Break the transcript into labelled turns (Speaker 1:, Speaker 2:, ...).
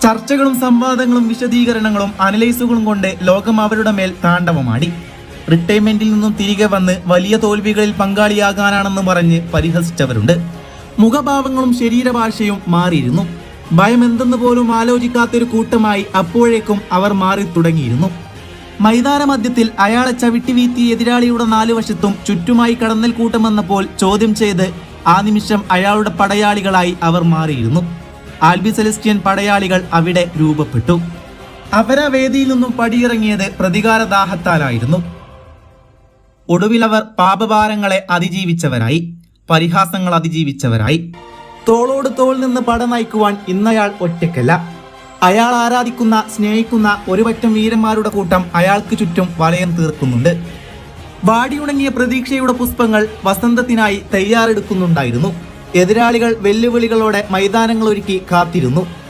Speaker 1: ചർച്ചകളും സംവാദങ്ങളും വിശദീകരണങ്ങളും അനലൈസുകളും കൊണ്ട് ലോകം അവരുടെ മേൽ താണ്ഡവമാടി. റിട്ടയർമെന്റിൽ നിന്നും തിരികെ വന്ന് വലിയ തോൽവികളിൽ പങ്കാളിയാകാനാണെന്ന് പറഞ്ഞ് പരിഹസിച്ചവരുണ്ട്. മുഖഭാവങ്ങളും ശരീരഭാഷയും മാറിയിരുന്നു. ഭയം എന്തെന്ന് പോലും ആലോചിക്കാത്തൊരു കൂട്ടമായി അപ്പോഴേക്കും അവർ മാറി തുടങ്ങിയിരുന്നു. മൈതാന മധ്യത്തിൽ അയാളെ ചവിട്ടി വീഴ്ത്തിയ എതിരാളിയുടെ നാലുവശത്തും ചുറ്റുമായി കടന്നൽ കൂട്ടം വന്നപ്പോൾ ചോദ്യം ചെയ്ത് ആ നിമിഷം അയാളുടെ പടയാളികളായി അവർ മാറിയിരുന്നു. ആൽബി സെലസ്റ്റിയൻ പടയാളികൾ അവിടെ രൂപപ്പെട്ടു. അവരാ വേദിയിൽ നിന്നും പടിയിറങ്ങിയത് പ്രതികാരദാഹത്താലായിരുന്നു. ഒടുവിൽ അവർ പാപഭാരങ്ങളെ അതിജീവിച്ചവരായി, പരിഹാസങ്ങൾ അതിജീവിച്ചവരായി. തോളോട് തോൾ നിന്ന് പട നയിക്കുവാൻ ഇന്നയാൾ ഒറ്റയ്ക്കല്ല. അയാൾ ആരാധിക്കുന്ന സ്നേഹിക്കുന്ന ഒരു പറ്റം വീരന്മാരുടെ കൂട്ടം അയാൾക്ക് ചുറ്റും വലയം തീർക്കുന്നുണ്ട്. വാടിയുണങ്ങിയ പ്രതീക്ഷയുടെ പുഷ്പങ്ങൾ വസന്തത്തിനായി തയ്യാറെടുക്കുന്നുണ്ടായിരുന്നു. എതിരാളികൾ വെല്ലുവിളികളോടെ മൈതാനങ്ങൾ ഒരുക്കി കാത്തിരുന്നു.